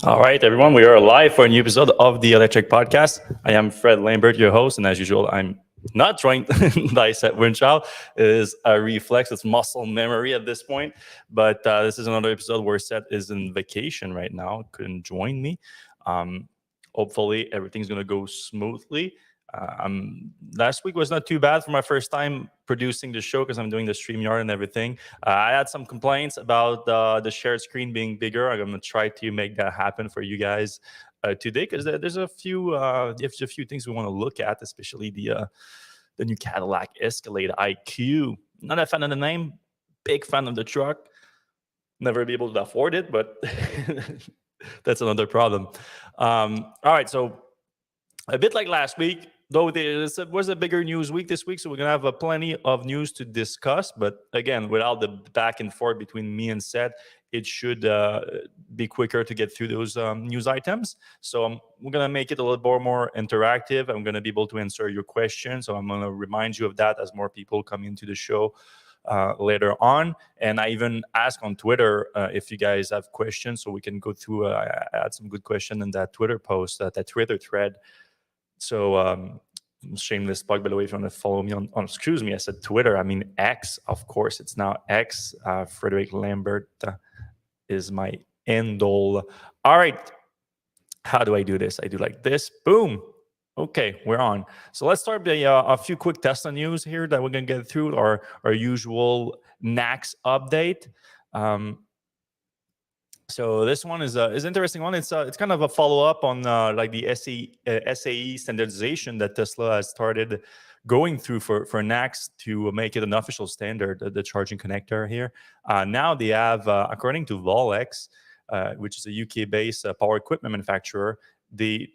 All right, everyone, we are live for a new episode of the Electrek podcast. I am Fred Lambert, your host, and as usual, I'm not joined by Seth Winchow. It is a reflex, it's muscle memory at this point, but this is another episode where Seth is in vacation right now, couldn't join me. Hopefully, everything's going to go smoothly. Last week was not too bad for my first time producing the show because I'm doing the StreamYard and everything. I had some complaints about the shared screen being bigger. I'm going to try to make that happen for you guys today because there's a few things we want to look at, especially the new Cadillac Escalade IQ. Not a fan of the name, big fan of the truck. Never be able to afford it, but that's another problem. All right, so a bit like last week, though there was a bigger news week this week, so we're going to have plenty of news to discuss. But again, without the back and forth between me and Seth, it should be quicker to get through those news items. So we're going to make it a little more interactive. I'm going to be able to answer your questions. So I'm going to remind you of that as more people come into the show later on. And I even ask on Twitter if you guys have questions, so we can go through. I had some good questions in that Twitter post, that Twitter thread. So shameless plug, by the way, if you want to follow me on excuse me, I said Twitter, I mean X, of course, it's now X. Frederick Lambert is my handle. All right, how do I do this? I do like this, boom. Okay, we're on. So let's start with a few quick Tesla news here that we're going to get through, our usual NACS update. So this one is an interesting one. It's kind of a follow-up on like the SAE standardization that Tesla has started going through for NACS to make it an official standard, the charging connector here. Now they have, according to Volex, which is a UK-based power equipment manufacturer,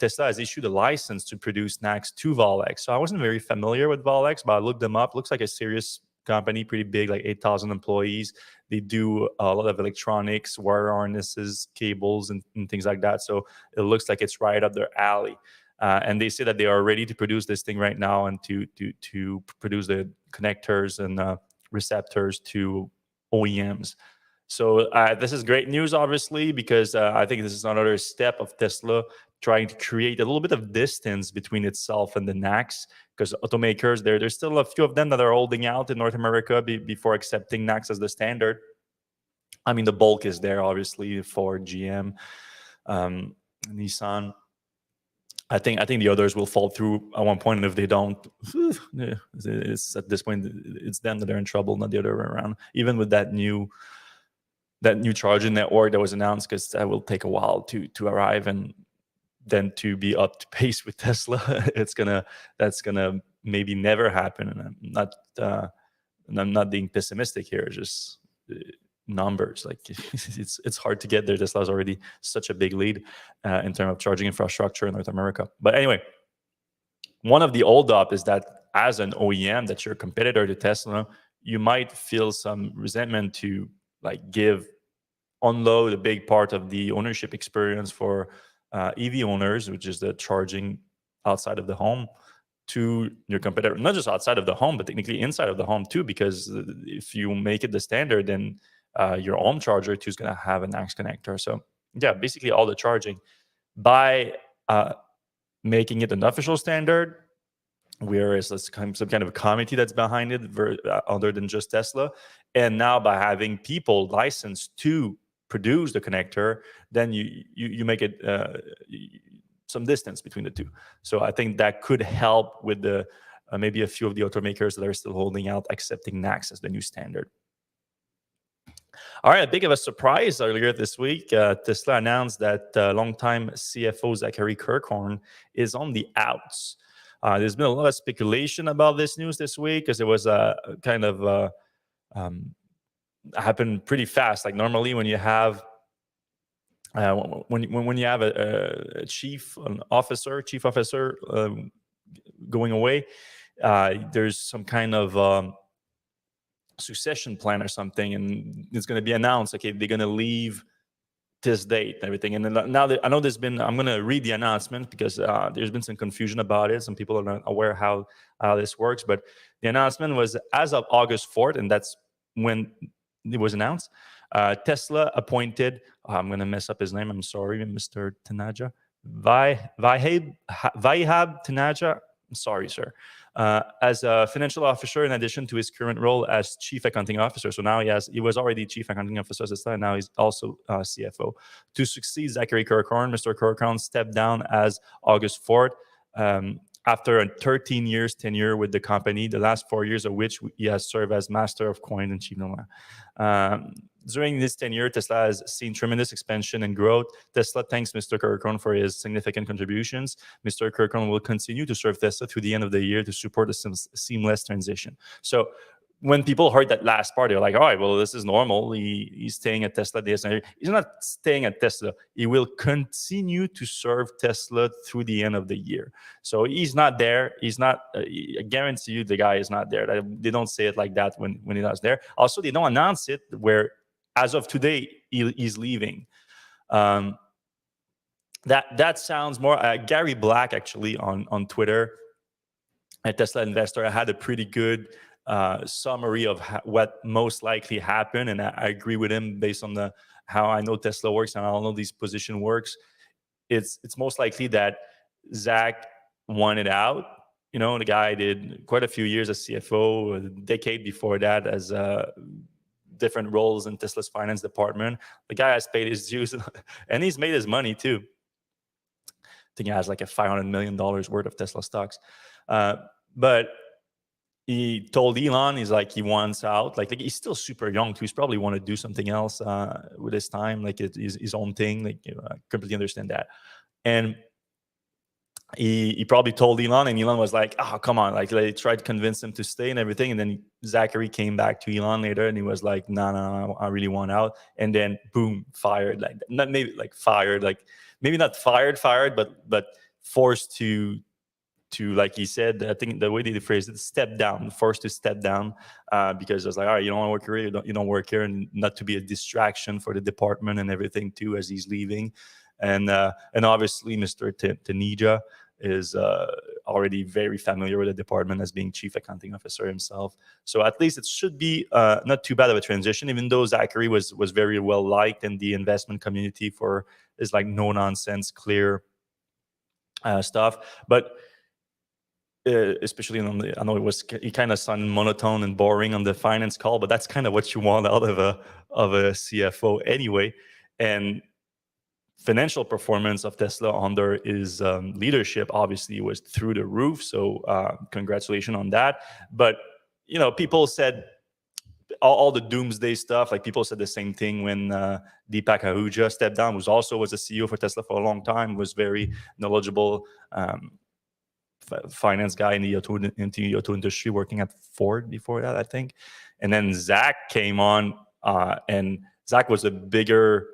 Tesla has issued a license to produce NACS to Volex. So I wasn't very familiar with Volex, but I looked them up. Looks like a serious company, pretty big, like 8,000 employees. They do a lot of electronics, wire harnesses, cables, and things like that. So it looks like it's right up their alley. And they say that they are ready to produce this thing right now and to produce the connectors and receptors to OEMs. So this is great news, obviously, because I think this is another step of Tesla trying to create a little bit of distance between itself and the NACS, because automakers, there's still a few of them that are holding out in North America before accepting NACS as the standard. I mean, the bulk is there, obviously, for GM, Nissan. I think the others will fall through at one point, and if they don't, it's at this point it's them that are in trouble, not the other way around. Even with that new charging network that was announced, because that will take a while to arrive, and then to be up to pace with Tesla, that's gonna maybe never happen. And I'm not being pessimistic here, just numbers. Like it's hard to get there. Tesla's already such a big lead in terms of charging infrastructure in North America. But anyway, one of the hold up is that as an OEM, that's your competitor to Tesla, you might feel some resentment to like unload a big part of the ownership experience for EV owners, which is the charging outside of the home, to your competitor. Not just outside of the home, but technically inside of the home too, because if you make it the standard, then your home charger too is going to have an NACS connector. So yeah, basically all the charging. By making it an official standard, whereas there's some kind of a committee that's behind it, other than just Tesla, and now by having people licensed to produce the connector, then you make it some distance between the two. So I think that could help with the maybe a few of the automakers that are still holding out accepting NACS as the new standard. All right, a big of a surprise earlier this week, Tesla announced that longtime CFO Zachary Kirkhorn is on the outs. There's been a lot of speculation about this news this week because it was kind of happened pretty fast. Like normally when you have when you have a chief officer going away, there's some kind of succession plan or something, and it's going to be announced. Okay, they're going to leave this date and everything. And then now that I know I'm going to read the announcement because there's been some confusion about it. Some people are not aware how this works, but the announcement was as of August 4th, and that's when it was announced. Tesla appointed, I'm going to mess up his name, I'm sorry, Mr. Tanaja, Vaihab Tanaja, I'm sorry, sir, as a financial officer in addition to his current role as chief accounting officer. So now he was already chief accounting officer at this time, now he's also CFO. To succeed Zachary Kirkhorn, Mr. Kirkhorn stepped down as August 4th. After a 13 years tenure with the company, the last 4 years of which he has served as Master of Coin and Chief Nomad. During this tenure, Tesla has seen tremendous expansion and growth. Tesla thanks Mr. Kirkhorn for his significant contributions. Mr. Kirkhorn will continue to serve Tesla through the end of the year to support a seamless transition. So when people heard that last part, they're like, all right, well, this is normal. He's staying at Tesla. He's not staying at Tesla. He will continue to serve Tesla through the end of the year. So he's not there. He's not, I guarantee you the guy is not there. They don't say it like that when he's not there. Also, they don't announce it where, as of today, he's leaving. That sounds more, Gary Black, actually, on Twitter, a Tesla investor, had a pretty good summary of what most likely happened, and I agree with him based on how I know Tesla works and how I know this position works. It's most likely that Zach wanted out. You know, the guy did quite a few years as CFO, a decade before that as different roles in Tesla's finance department. The guy has paid his dues, and he's made his money too. I think he has like a $500 million worth of Tesla stocks, but he told Elon, he's like, he wants out. Like he's still super young too. He's probably want to do something else with his time, like his own thing. Like, you know, I completely understand that. And he probably told Elon, and Elon was like, oh, come on. Like they tried to convince him to stay and everything. And then Zachary came back to Elon later, and he was like, no, I really want out. And then boom, fired. Like not maybe like fired, like maybe not fired, but forced to, like he said, I think the way they phrased it, step down, forced to step down, because I was like, all right, you don't want to work here, you don't work here, and not to be a distraction for the department and everything too as he's leaving. And obviously Mr. Tanija is already very familiar with the department as being chief accounting officer himself. So at least it should be not too bad of a transition, even though Zachary was very well liked in the investment community for his like no nonsense, clear stuff. But especially I know it kind of sounded monotone and boring on the finance call, but that's kind of what you want out of a CFO anyway. And financial performance of Tesla under his leadership obviously was through the roof. So congratulations on that. But you know, people said all the doomsday stuff. Like people said the same thing when Deepak Ahuja stepped down, was a CEO for Tesla for a long time, was very knowledgeable. Finance guy in the auto industry, working at Ford before that, I think. And then Zach came on, and Zach was a bigger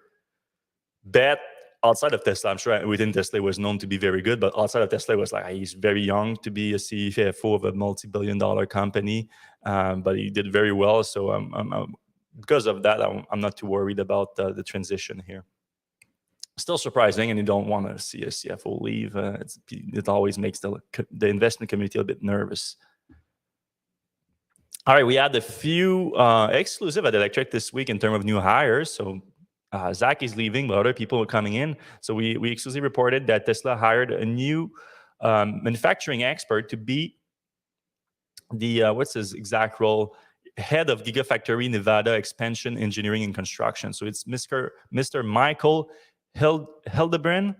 bet outside of Tesla. I'm sure within Tesla was known to be very good, but outside of Tesla was like, he's very young to be a CFO of a multi-billion-dollar company, but he did very well. So because of that, I'm not too worried about the transition here. Still surprising, and you don't want to see a CFO leave. It always makes the investment community a bit nervous. All right, we had a few exclusive at Electrek this week in terms of new hires. So Zach is leaving, but other people are coming in. So we exclusively reported that Tesla hired a new manufacturing expert to be the, what's his exact role? Head of Gigafactory Nevada Expansion Engineering and Construction. So it's Mr. Michael Hildebrand,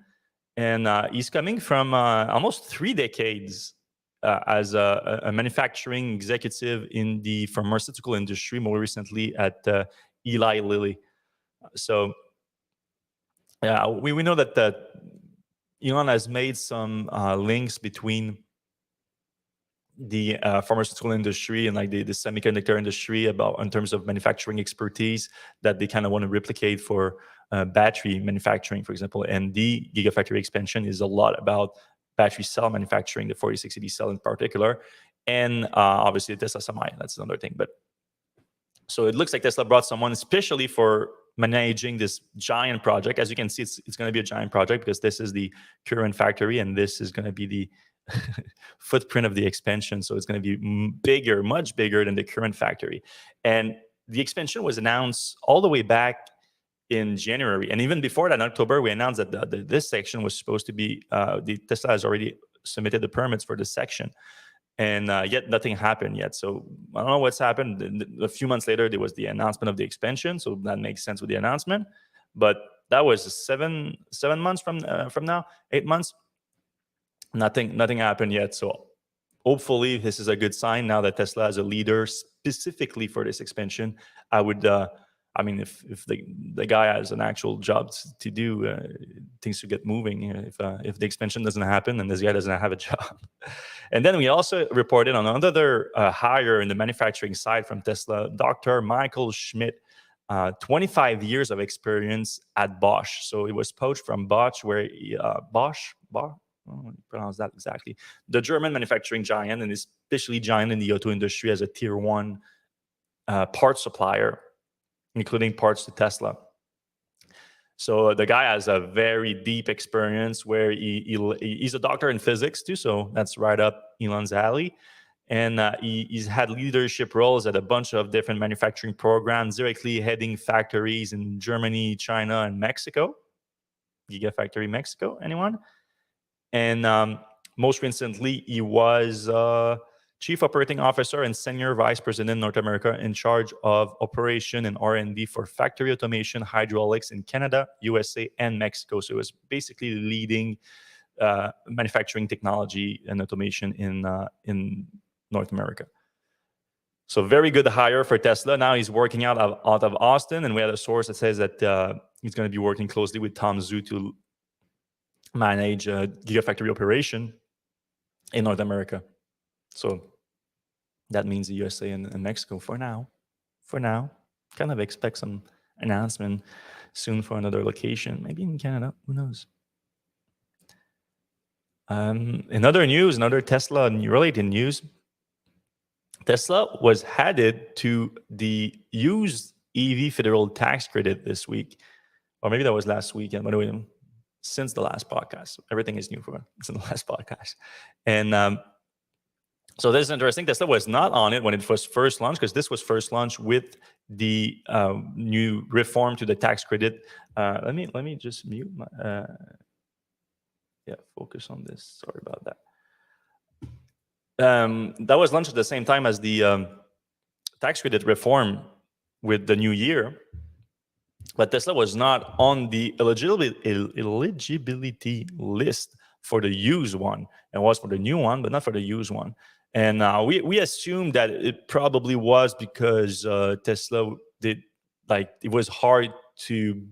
and he's coming from almost 3 decades as a manufacturing executive in the pharmaceutical industry, more recently at Eli Lilly. So we know that Elon has made some links between the pharmaceutical industry and like the semiconductor industry in terms of manufacturing expertise that they kind of want to replicate for battery manufacturing, for example. And the Gigafactory expansion is a lot about battery cell manufacturing, the 4680 cell in particular, and obviously Tesla Semi. That's another thing. But so it looks like Tesla brought someone especially for managing this giant project. As you can see, it's going to be a giant project because this is the current factory and this is going to be the footprint of the expansion. So it's going to be bigger, much bigger than the current factory. And the expansion was announced all the way back in January. And even before that, in October, we announced that this section was supposed to be, the Tesla has already submitted the permits for this section. And yet nothing happened yet. So I don't know what's happened. A few months later, there was the announcement of the expansion. So that makes sense with the announcement. But that was seven months from now, 8 months. Nothing happened yet. So hopefully this is a good sign now that Tesla is a leader specifically for this expansion. I would, I mean, if the guy has an actual job to do, things should get moving. If the expansion doesn't happen and this guy doesn't have a job. And then we also reported on another hire in the manufacturing side from Tesla, Dr. Michael Schmidt, 25 years of experience at Bosch. So it was poached from Bosch, where Bosch, I don't know pronounce that exactly, the German manufacturing giant, and especially giant in the auto industry as a tier 1 part supplier, including parts to Tesla. So the guy has a very deep experience where he's a doctor in physics too, so that's right up Elon's alley. And he's had leadership roles at a bunch of different manufacturing programs, directly heading factories in Germany, China, and Mexico. Gigafactory Mexico, anyone? And most recently, he was Chief Operating Officer and Senior Vice President North America, in charge of operation and R&D for factory automation, hydraulics in Canada, USA, and Mexico. So it was basically leading manufacturing technology and automation in North America. So very good hire for Tesla. Now he's working out of Austin, and we had a source that says that he's going to be working closely with Tom Zhu to manage Gigafactory operation in North America. So that means the USA and Mexico for now. Kind of expect some announcement soon for another location, maybe in Canada. Who knows? In other news, another Tesla related news, Tesla was added to the used EV federal tax credit this week, or maybe that was last weekend. By the way, since the last podcast, everything is new for since the last podcast, and so this is interesting. Tesla was not on it when it was first launched, because this was first launched with the new reform to the tax credit. Let me just mute my. Focus on this. Sorry about that. That was launched at the same time as the tax credit reform with the new year, but Tesla was not on the eligibility list for the used one, and was for the new one, but not for the used one. And we assumed that it probably was because Tesla did, like, it was hard to,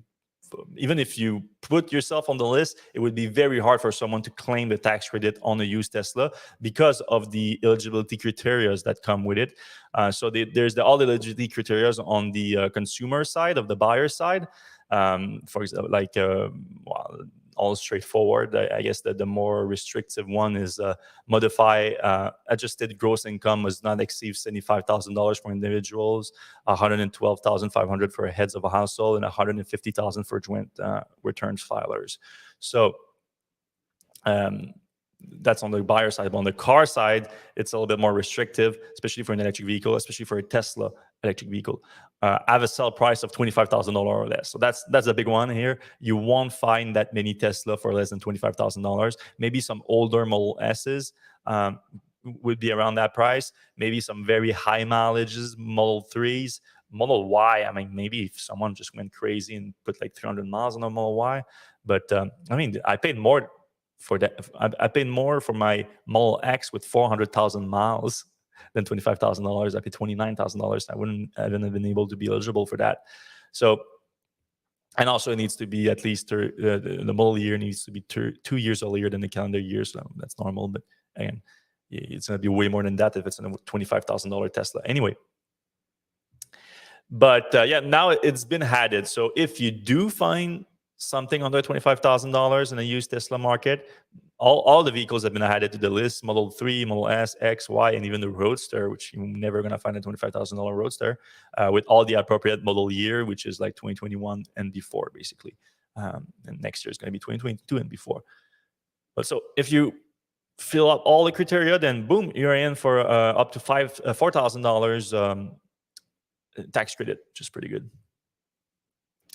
even if you put yourself on the list, it would be very hard for someone to claim the tax credit on a used Tesla because of the eligibility criteria that come with it. So there's all the eligibility criteria on the consumer side, of the buyer side. For example, like, all straightforward. I guess that the more restrictive one is modify adjusted gross income must not exceed $75,000 for individuals, $112,500 for heads of a household, and $150,000 for joint returns filers. So that's on the buyer side. But on the car side, it's a little bit more restrictive, especially for an electric vehicle, especially for a Tesla electric vehicle. Have a sell price of $25,000 or less. So that's a big one here. You won't find that many Tesla for less than $25,000. Maybe some older Model S's would be around that price. Maybe some very high mileages, Model 3s. Model Y, I mean, maybe if someone just went crazy and put like 300 miles on a Model Y. But I mean, I paid more for that. I paid more for my Model X with 400,000 miles than $25,000. I paid $29,000. I wouldn't have been able to be eligible for that. So, and also it needs to be at least the model year needs to be 2 years earlier than the calendar year. So that's normal. But again, it's going to be way more than that if it's a $25,000 Tesla. Anyway. But now it's been added. So if you do find something under $25,000 in a used Tesla market, all the vehicles have been added to the list: Model 3, Model S, X, Y, and even the Roadster, which you're never gonna find a $25,000 Roadster, with all the appropriate model year, which is like 2021 and before, basically. And next year is gonna be 2022 and before. But so if you fill up all the criteria, then boom, you're in for up to $4,000 tax credit, which is pretty good.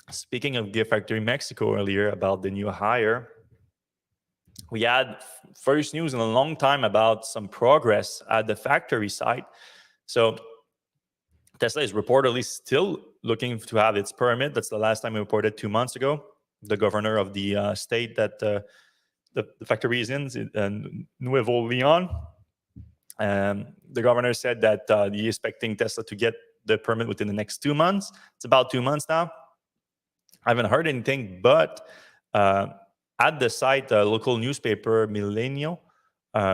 Speaking of Gigafactory Mexico earlier about the new hire, we had first news in a long time about some progress at the factory site. So Tesla is reportedly still looking to have its permit. That's the last time we reported 2 months ago. The governor of the state that the factory is in, Nuevo Leon, the governor said that he's expecting Tesla to get the permit within the next 2 months. It's about 2 months now. I haven't heard anything, but at the site, the local newspaper Milenio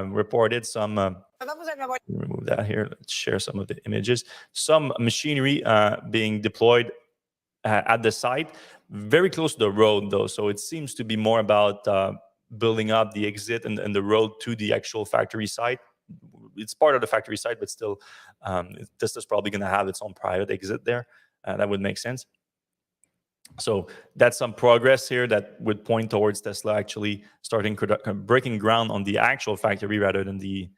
reported some. Remove that here. Let's share some of the images. Some machinery being deployed at the site, very close to the road, though. So it seems to be more about building up the exit and the road to the actual factory site. It's part of the factory site, but still, Tesla's probably going to have its own private exit there. That would make sense. So that's some progress here that would point towards Tesla actually starting breaking ground on the actual factory rather than the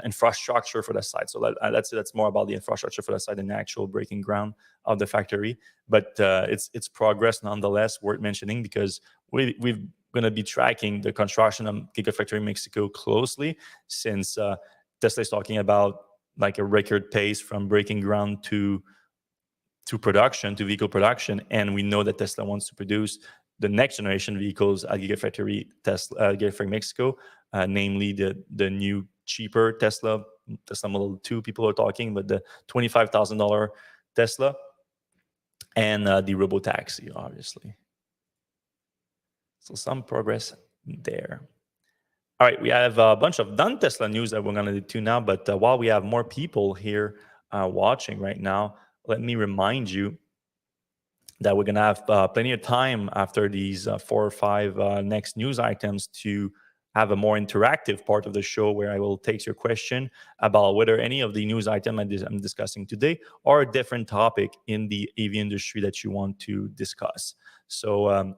infrastructure for the site. So that's more about the infrastructure for the site than the actual breaking ground of the factory. But it's progress nonetheless, worth mentioning, because we're going to be tracking the construction of Gigafactory Mexico closely, since Tesla is talking about like a record pace from breaking ground to production, to vehicle production. And we know that Tesla wants to produce the next generation vehicles at Gigafactory Mexico, namely the new cheaper Tesla Model 2 people are talking, but the $25,000 Tesla and the Robotaxi, obviously. So some progress there. All right, we have a bunch of non-Tesla news that we're going to do too now, but while we have more people here watching right now, let me remind you that we're going to have plenty of time after these 4 or 5 next news items to have a more interactive part of the show where I will take your question about whether any of the news item I'm discussing today or a different topic in the AV industry that you want to discuss. So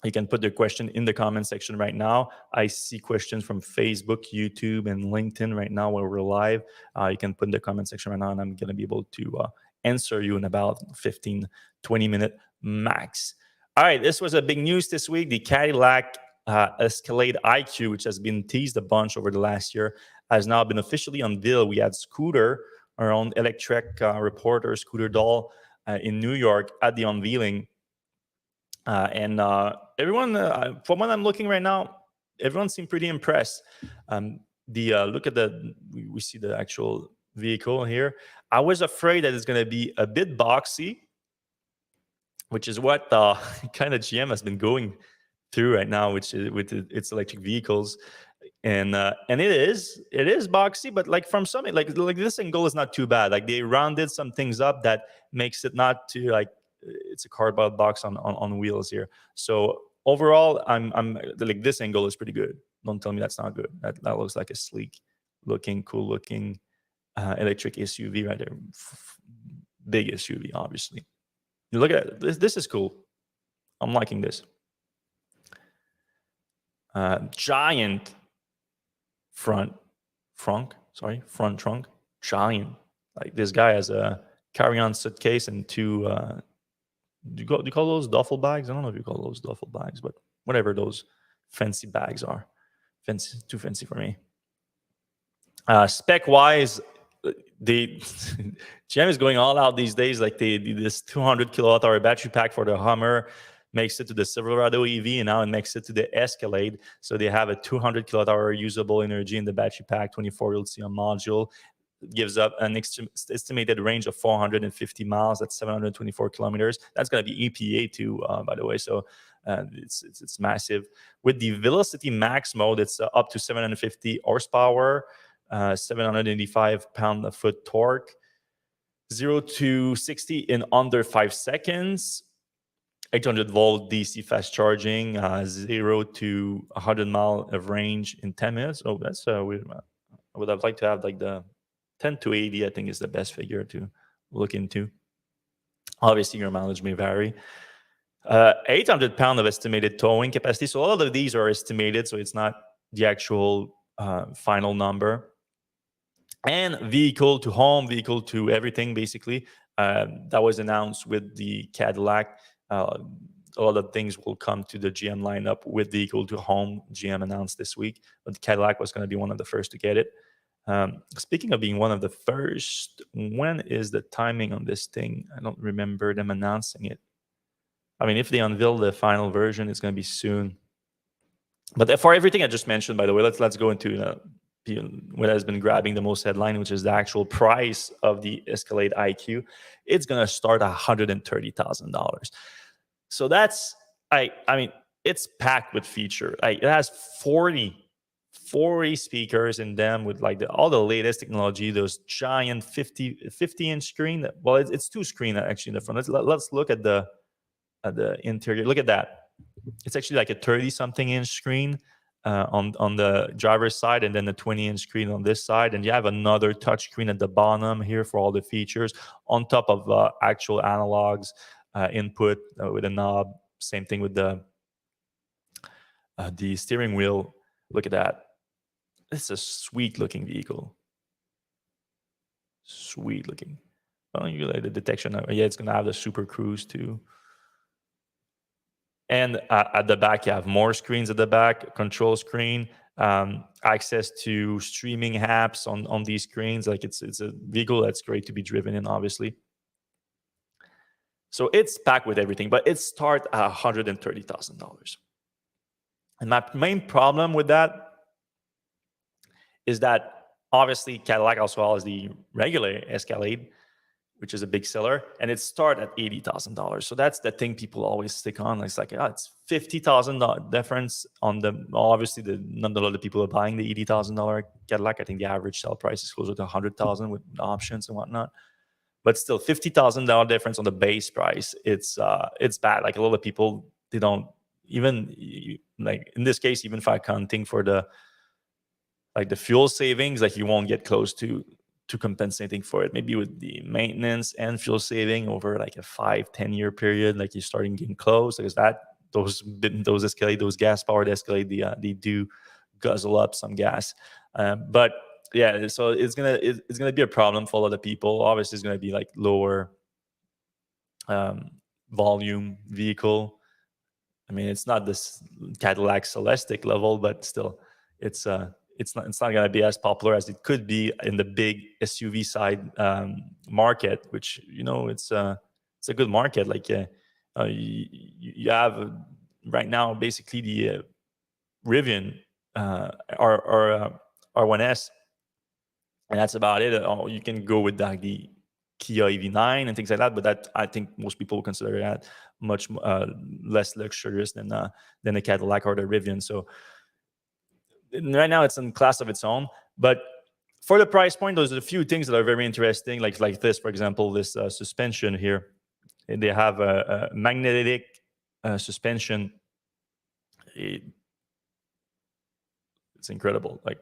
you can put the question in the comment section right now. I see questions from Facebook, YouTube, and LinkedIn right now where we're live. You can put in the comment section right now, and I'm going to be able to answer you in about 15, 20 minutes max. All right, this was a big news this week. The Cadillac Escalade IQ, which has been teased a bunch over the last year, has now been officially unveiled. We had Scooter, our own Electrek reporter, Scooter Dahl, in New York at the unveiling. And everyone, from what I'm looking right now, everyone seemed pretty impressed. Look at we see the actual vehicle here. I was afraid that it's going to be a bit boxy, which is what kind of GM has been going through right now, which is with its electric vehicles. And it is boxy, but like from some like this angle is not too bad. Like they rounded some things up that makes it not too like it's a cardboard box on wheels here. So overall, I'm like this angle is pretty good. Don't tell me that's not good. That looks like a sleek looking, cool looking electric SUV right there. Big SUV, obviously. You look at it. This is cool. I'm liking this. Giant front trunk. Giant. Like this guy has a carry-on suitcase and 2. Do you call those duffel bags? I don't know if you call those duffel bags, but whatever those fancy bags are. Fancy, too fancy for me. Spec-wise, GM is going all out these days. Like this 200 kilowatt-hour battery pack for the Hummer makes it to the Silverado EV, and now it makes it to the Escalade. So they have a 200 kilowatt-hour usable energy in the battery pack, 24 lithium module. Gives up an estimated range of 450 miles. That's 724 kilometers. That's going to be EPA too, by the way. So it's massive. With the Velocity Max mode, it's up to 750 horsepower, 785 pound-foot torque, 0 to 60 in under 5 seconds. 800-volt DC fast charging, 0 to 100 mile of range in 10 minutes. Oh, that's weird. I would have liked to have like the 10 to 80, I think is the best figure to look into. Obviously, your mileage may vary. 800 pounds of estimated towing capacity. So all of these are estimated, so it's not the actual final number. And vehicle to home, vehicle to everything, basically. That was announced with the Cadillac. A lot of things will come to the GM lineup with vehicle to home. GM announced this week, but the Cadillac was going to be one of the first to get it. Speaking of being one of the first, when is the timing on this thing? I don't remember them announcing it. I mean, if they unveil the final version, it's going to be soon. But for everything I just mentioned, by the way, let's go into what has been grabbing the most headline, which is the actual price of the Escalade IQ. It's going to start at $130,000. So that's, I mean, it's packed with feature. It has 40 speakers in them with like all the latest technology, those giant 50-inch screen. Well, it's two screen actually in the front. Let's look at the interior. Look at that. It's actually like a 30-something inch screen on the driver's side, and then a 20-inch screen on this side, and you have another touch screen at the bottom here for all the features on top of actual analogs, input with a knob. Same thing with the steering wheel. Look at that. This is a sweet looking vehicle. Sweet looking. Well, you like the detection. Yeah, it's gonna have the Super Cruise too. And at the back, you have more screens at the back, control screen, access to streaming apps on these screens. Like it's a vehicle that's great to be driven in, obviously. So it's packed with everything, but it starts at $130,000. And my main problem with that is that obviously Cadillac also has the regular Escalade, which is a big seller, and it starts at $80,000. So that's the thing people always stick on. It's like, it's $50,000 difference on the. Obviously, not a lot of people are buying the $80,000 Cadillac. I think the average sell price is closer to $100,000 with options and whatnot. But still, $50,000 difference on the base price. It's bad. Like a lot of people, they don't even like in this case, even if I'm accounting for the fuel savings, like you won't get close to compensating for it. Maybe with the maintenance and fuel saving over like a 5-10 year period, like you're starting getting close, because those Escalade, those gas powered Escalade, they do guzzle up some gas. But yeah, so it's gonna be a problem for a lot of people. Obviously, it's gonna be like lower volume vehicle. I mean, it's not this Cadillac Celestiq level, but still, it's not going to be as popular as it could be in the big SUV side market, which it's a good market. Like you have right now basically the Rivian R1S, and that's about it. You can go with the Kia EV9 and things like that, but that I think most people consider that much less luxurious than the Cadillac or the Rivian. So right now it's in class of its own, but for the price point, there's a few things that are very interesting, like this, for example, this suspension here. They have a magnetic suspension. It's incredible. Like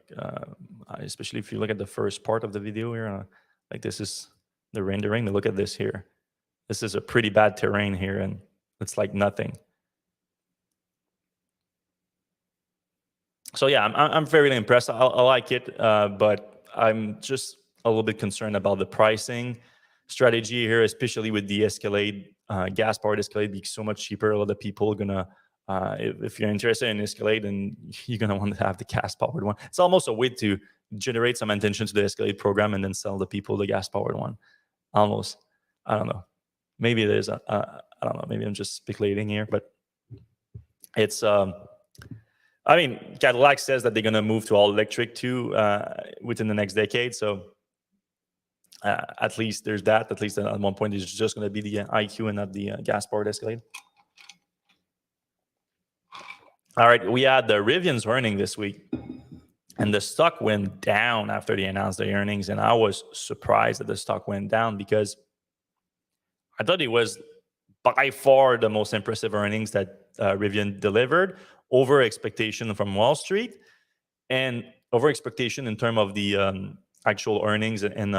especially if you look at the first part of the video here, like this is the rendering. Look at this here. This is a pretty bad terrain here, and it's like nothing. So yeah, I'm very impressed. I like it, but I'm just a little bit concerned about the pricing strategy here, especially with the Escalade, gas-powered Escalade being so much cheaper. A lot of people are gonna, if you're interested in Escalade, then you're gonna want to have the gas-powered one. It's almost a way to generate some attention to the Escalade program and then sell the people the gas-powered one. Almost, I don't know. Maybe there's I don't know. Maybe I'm just speculating here, but it's. I mean, Cadillac says that they're going to move to all electric too within the next decade. So at least there's that. At least at one point, it's just going to be the IQ and not the gas-powered Escalade. All right, we had the Rivian's earnings this week, and the stock went down after they announced their earnings. And I was surprised that the stock went down because I thought it was by far the most impressive earnings that Rivian delivered, over expectation from Wall Street, and over expectation in terms of the actual earnings and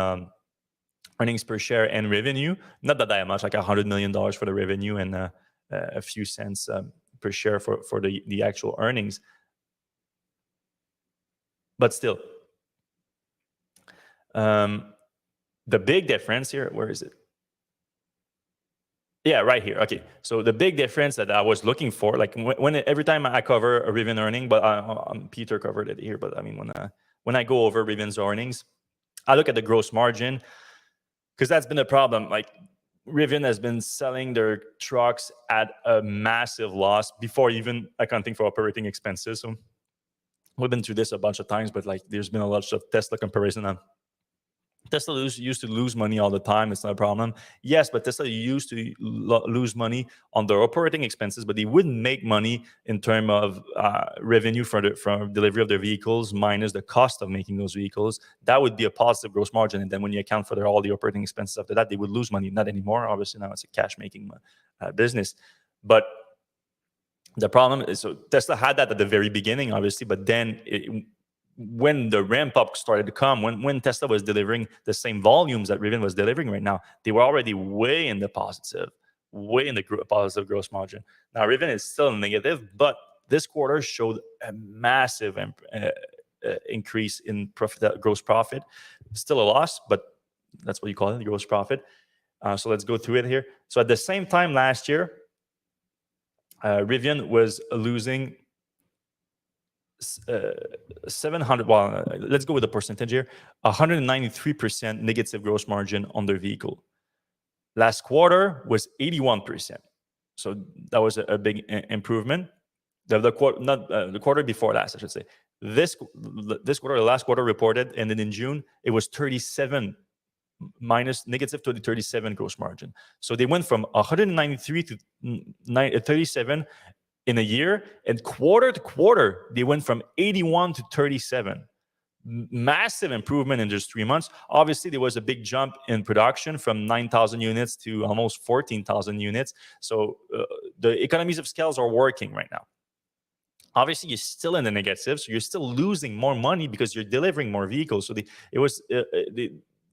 earnings per share and revenue. Not that much, like $100 million for the revenue and a few cents per share for the actual earnings. But still, the big difference here, where is it? Yeah, right here. Okay, so the big difference that I was looking for, like when every time I cover a Rivian earning, but Peter covered it here, but I mean when I go over Rivian's earnings, I look at the gross margin, because that's been a problem. Like Rivian has been selling their trucks at a massive loss before even accounting for operating expenses. So we've been through this a bunch of times, but like there's been a lot of Tesla comparison on. Tesla used to lose money all the time. It's not a problem. Yes, but Tesla used to lose money on their operating expenses, but they wouldn't make money in terms of revenue from delivery of their vehicles minus the cost of making those vehicles. That would be a positive gross margin. And then when you account for all the operating expenses after that, they would lose money. Not anymore. Obviously, now it's a cash-making business. But the problem is, so Tesla had that at the very beginning, obviously, but then when the ramp up started to come, when Tesla was delivering the same volumes that Rivian was delivering right now, they were already way in the positive, way in the positive gross margin. Now Rivian is still negative, but this quarter showed a massive increase in gross profit. Still a loss, but that's what you call it, the gross profit. So let's go through it here. So at the same time last year, Rivian was losing 700, well, let's go with the percentage here, 193% negative gross margin on their vehicle. Last quarter was 81%. So that was a big improvement. The quarter before last, I should say. This quarter, the last quarter reported, and then in June, it was 37 minus negative to the 37 gross margin. So they went from 193 to 37 in a year, and quarter to quarter, they went from 81 to 37. Massive improvement in just 3 months. Obviously, there was a big jump in production from 9,000 units to almost 14,000 units. So the economies of scales are working right now. Obviously, you're still in the negative, so you're still losing more money because you're delivering more vehicles. So the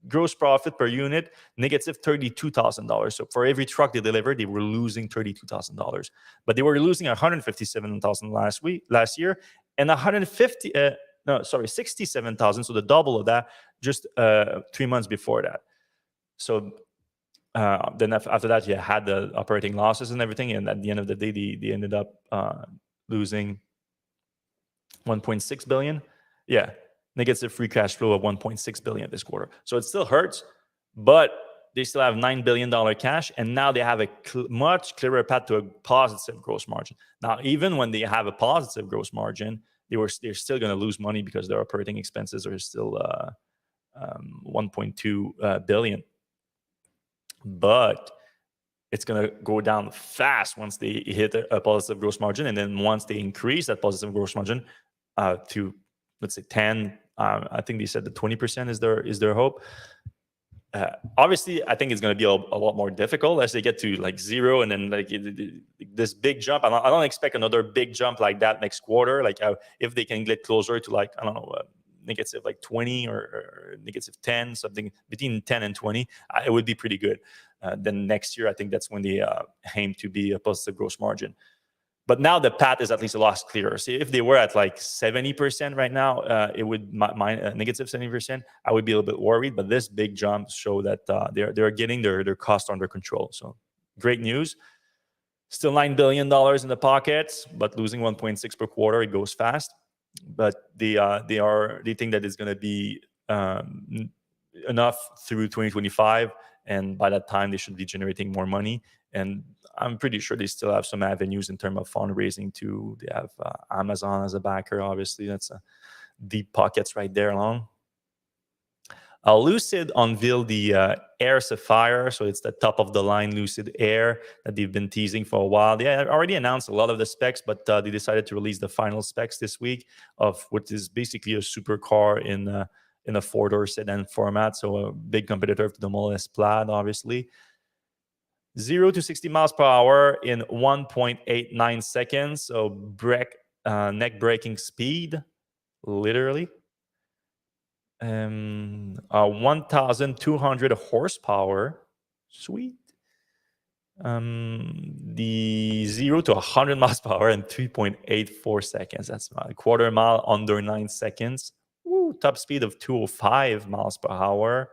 gross profit per unit negative $32,000. So for every truck they delivered, they were losing $32,000. But they were losing $157,000 last year, and 67,000. So the double of that just 3 months before that. So then after that, you had the operating losses and everything, and at the end of the day, they ended up losing 1.6 billion. Yeah. Negative free cash flow of 1.6 billion this quarter. So it still hurts, but they still have $9 billion cash, and now they have a much clearer path to a positive gross margin. Now, even when they have a positive gross margin, they're still going to lose money because their operating expenses are still 1.2 billion. But it's going to go down fast once they hit a positive gross margin, and then once they increase that positive gross margin to, let's say, 10. I think they said that 20% is their hope. Obviously, I think it's going to be a lot more difficult as they get to like zero, and then like this big jump. I don't expect another big jump like that next quarter. Like if they can get closer to like, I don't know, negative like 20 or negative 10, something between 10 and 20, it would be pretty good. Then next year, I think that's when they aim to be a positive gross margin. But now the path is at least a lot clearer. See, if they were at like 70% right now, it would negative 70%. I would be a little bit worried. But this big jump show that they're getting their cost under control. So great news. Still $9 billion in the pockets, but losing 1.6 per quarter. It goes fast. But they think that it's going to be enough through 2025, and by that time they should be generating more money. And I'm pretty sure they still have some avenues in terms of fundraising too. They have Amazon as a backer. Obviously, that's deep pockets right there along. Lucid unveiled the Air Sapphire. So it's the top of the line Lucid Air that they've been teasing for a while. They already announced a lot of the specs, but they decided to release the final specs this week of what is basically a supercar in a four-door sedan format. So a big competitor to the Model S Plaid, obviously. 0 to 60 miles per hour in 1.89 seconds. So neck braking speed, literally. 1,200 horsepower. Sweet. The 0 to 100 miles per hour in 3.84 seconds. That's a quarter mile under 9 seconds. Woo, top speed of 205 miles per hour.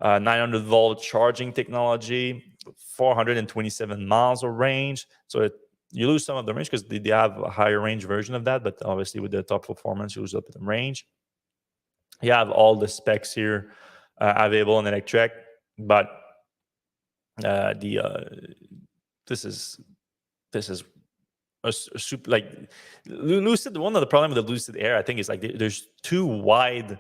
900-volt charging technology, 427 miles of range. So you lose some of the range because they have a higher range version of that, but obviously with the top performance, you lose a bit of range. You have all the specs here available in Electrek, but this is a super, like Lucid. One of the problems with the Lucid Air, I think, is like there's too wide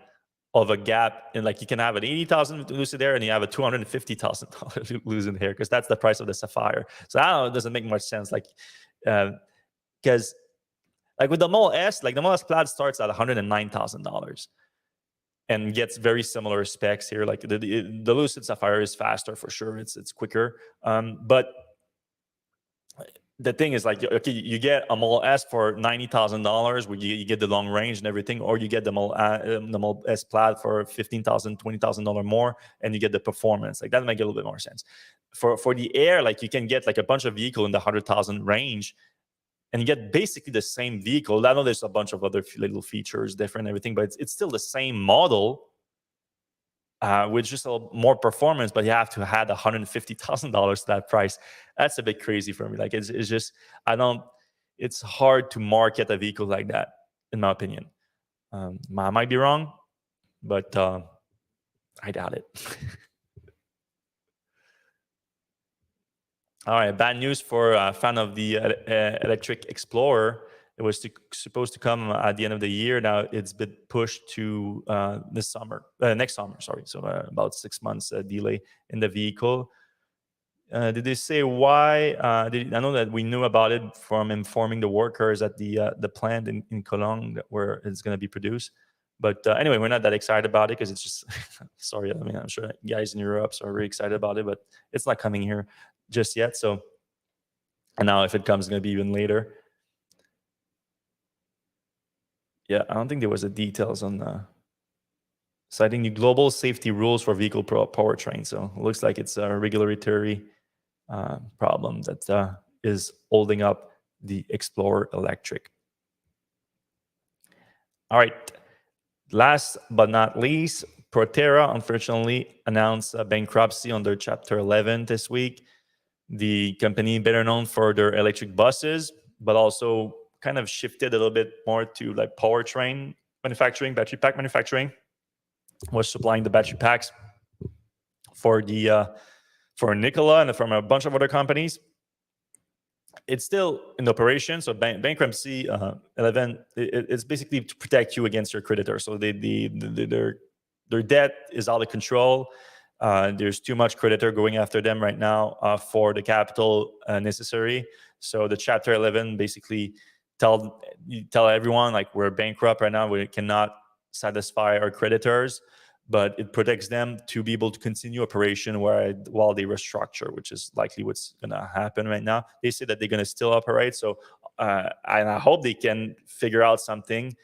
of a gap, and like you can have an $80,000 Lucid Air and you have a $250,000 Lucid Air because that's the price of the Sapphire. So I don't know, it doesn't make much sense. Like, because like with the Model S, like the Model S Plaid starts at $109,000 and gets very similar specs here. Like the Lucid Sapphire is faster for sure. It's quicker, but the thing is, like, okay, you get a Model S for $90,000, where you get the long range and everything, or you get the Model S Plaid for $15,000, $20,000 more, and you get the performance. Like that makes a little bit more sense. For the Air, like you can get like a bunch of vehicle in the 100,000 range, and you get basically the same vehicle. I know there's a bunch of other little features, different everything, but it's still the same model. With just a little more performance, but you have to add $150,000 to that price. That's a bit crazy for me. Like it's just, it's hard to market a vehicle like that, in my opinion. I might be wrong, but I doubt it. All right, bad news for a fan of the Electric Explorer. It was supposed to come at the end of the year. Now it's been pushed to next summer. Sorry. So about 6 months delay in the vehicle. Did they say why? I know that we knew about it from informing the workers at the plant in Cologne where it's going to be produced. But anyway, we're not that excited about it because it's just sorry. I mean, I'm sure guys in Europe are really excited about it, but it's not coming here just yet. So, and now if it comes, it's going to be even later. Yeah, I don't think there was the details on citing the global safety rules for vehicle powertrain. So it looks like it's a regulatory problem that is holding up the Explorer Electric. All right. Last but not least, Proterra unfortunately announced a bankruptcy under Chapter 11 this week. The company, better known for their electric buses, but also kind of shifted a little bit more to like powertrain manufacturing, battery pack manufacturing, was supplying the battery packs for Nikola and from a bunch of other companies. It's still in operation. So bankruptcy 11, it's basically to protect you against your creditor. So their debt is out of control. There's too much creditor going after them right now for the capital necessary. So the Chapter 11 basically tell everyone, like, we're bankrupt right now. We cannot satisfy our creditors, but it protects them to be able to continue operation while they restructure, which is likely what's going to happen right now. They say that they're going to still operate. So and I hope they can figure out something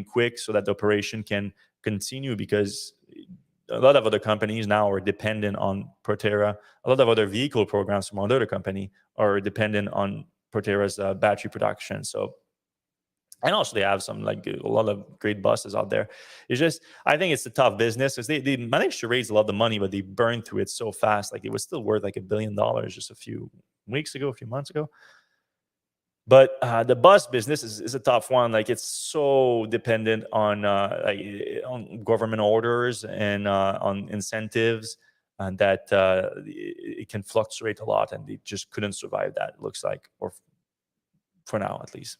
quick so that the operation can continue, because a lot of other companies now are dependent on Proterra. A lot of other vehicle programs from another company are dependent on Proterra's battery production. So, and also they have some, like, a lot of great buses out there. It's just, I think it's a tough business because they managed to raise a lot of money, but they burned through it so fast. Like, it was still worth like $1 billion just a few months ago. But the bus business is a tough one. Like, it's so dependent on on government orders and on incentives, and that it can fluctuate a lot, and they just couldn't survive that, it looks like, or for now at least.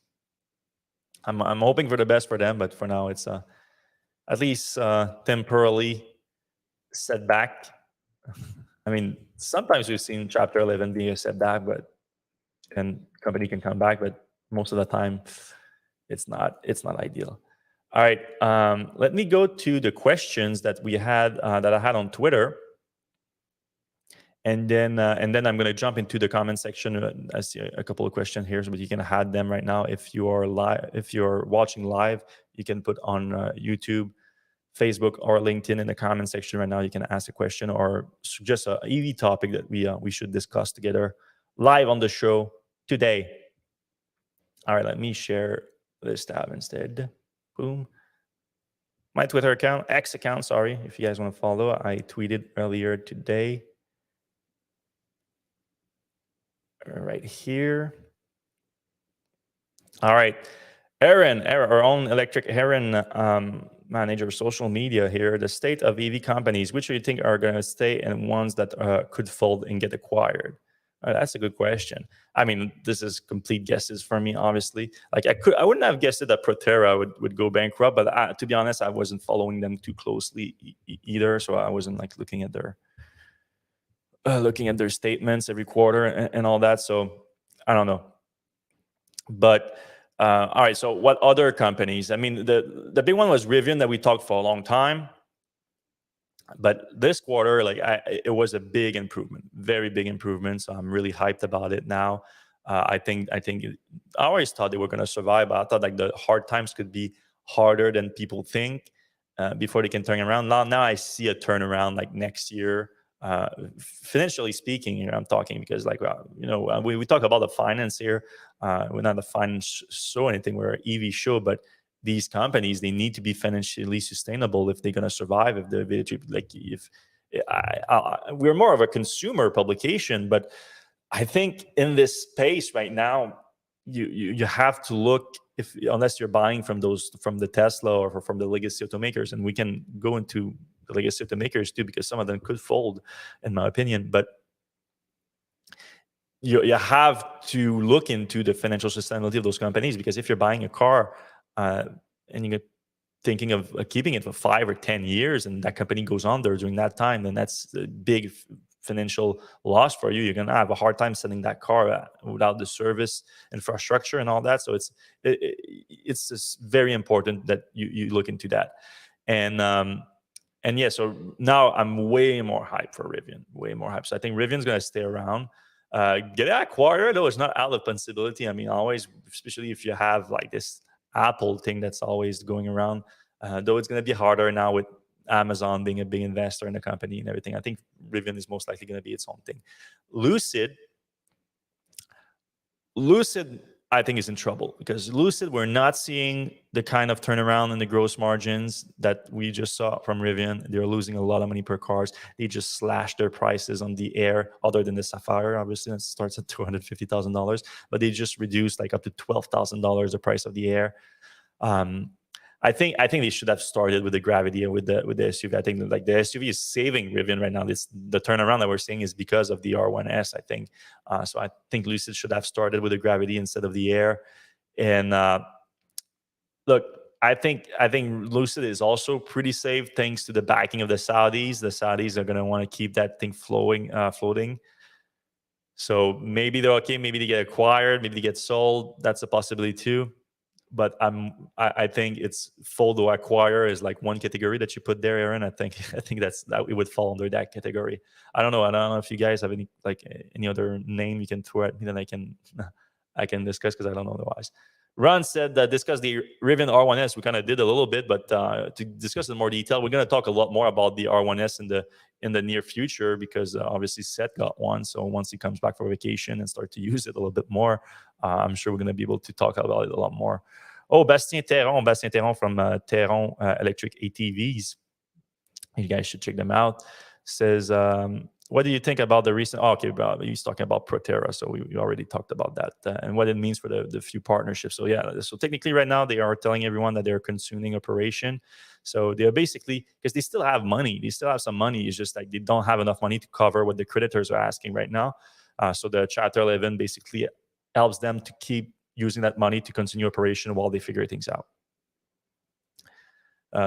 I'm hoping for the best for them, but for now it's at least temporarily setback. I mean, sometimes we've seen Chapter 11 being a setback, and company can come back, but most of the time it's not ideal. All right, let me go to the questions that we had that I had on Twitter, And then I'm going to jump into the comment section. I see a couple of questions here, but you can add them right now. If you are live, if you're watching live, you can put on YouTube, Facebook, or LinkedIn in the comment section right now. You can ask a question or suggest an EV topic that we should discuss together live on the show today. All right, let me share this tab instead. Boom. My Twitter account, X account, sorry, if you guys want to follow. I tweeted earlier today. Right here. All right. Aaron, our own Electrek manager of social media here. The state of EV companies, which do you think are going to stay and ones that could fold and get acquired? That's a good question. I mean, this is complete guesses for me, obviously. Like I wouldn't have guessed that Protera would go bankrupt, but to be honest, I wasn't following them too closely either, so I wasn't like looking at their statements every quarter and all that. So I don't know. But all right, so what other companies? I mean, the big one was Rivian that we talked for a long time. But this quarter, it was a big improvement, very big improvement. So I'm really hyped about it now. I always thought they were going to survive, but I thought like the hard times could be harder than people think before they can turn around. Now I see a turnaround like next year. Financially speaking, I'm talking because we talk about the finance here. We're not a finance show or anything. We're an EV show, but these companies, they need to be financially sustainable if they're going to survive. If they're we're more of a consumer publication, but I think in this space right now, you have to look, unless you're buying from the Tesla or from the legacy automakers, and we can go into the legacy automakers too, because some of them could fold, in my opinion. But you have to look into the financial sustainability of those companies, because if you're buying a car and you're thinking of keeping it for 5 or 10 years and that company goes under during that time, then that's a big financial loss for you. You're going to have a hard time selling that car without the service infrastructure and all that. So it's just very important that you look into that. And yeah, so now I'm way more hyped for Rivian, way more hyped. So I think Rivian's going to stay around. Get acquired, though, it's not out of possibility. I mean, always, especially if you have like this Apple thing that's always going around, though it's going to be harder now with Amazon being a big investor in the company and everything. I think Rivian is most likely going to be its own thing. Lucid, I think, is in trouble, because Lucid, we're not seeing the kind of turnaround in the gross margins that we just saw from Rivian. They're losing a lot of money per cars. They just slashed their prices on the Air, other than the Sapphire, obviously, that starts at $250,000, but they just reduced like up to $12,000 the price of the Air. I think they should have started with the Gravity and with the SUV. I think like the SUV is saving Rivian right now. The turnaround that we're seeing is because of the R1S, I think. So I think Lucid should have started with the Gravity instead of the Air. And look, I think Lucid is also pretty safe thanks to the backing of the Saudis. The Saudis are going to want to keep that thing floating. So maybe they're okay. Maybe they get acquired. Maybe they get sold. That's a possibility too. But I think it's fold or acquire is like one category that you put there, Aaron. I think that it would fall under that category. I don't know if you guys have any other name you can throw at me that I can discuss, because I don't know otherwise. Ron said that discuss the Rivian R1S. We kind of did a little bit, but to discuss in more detail, we're going to talk a lot more about the R1S in the near future, because obviously Seth got one. So once he comes back for vacation and start to use it a little bit more, I'm sure we're going to be able to talk about it a lot more. Oh, Bastien Terron from Terron Electric ATVs. You guys should check them out. Says, what do you think about the recent... Oh, okay, he's talking about Proterra, so we already talked about that, and what it means for the few partnerships. So yeah, so technically right now they are telling everyone that they're consuming operation. So they're basically, because they still have money, they still have some money. It's just like they don't have enough money to cover what the creditors are asking right now. So the Chapter 11 basically helps them to keep using that money to continue operation while they figure things out.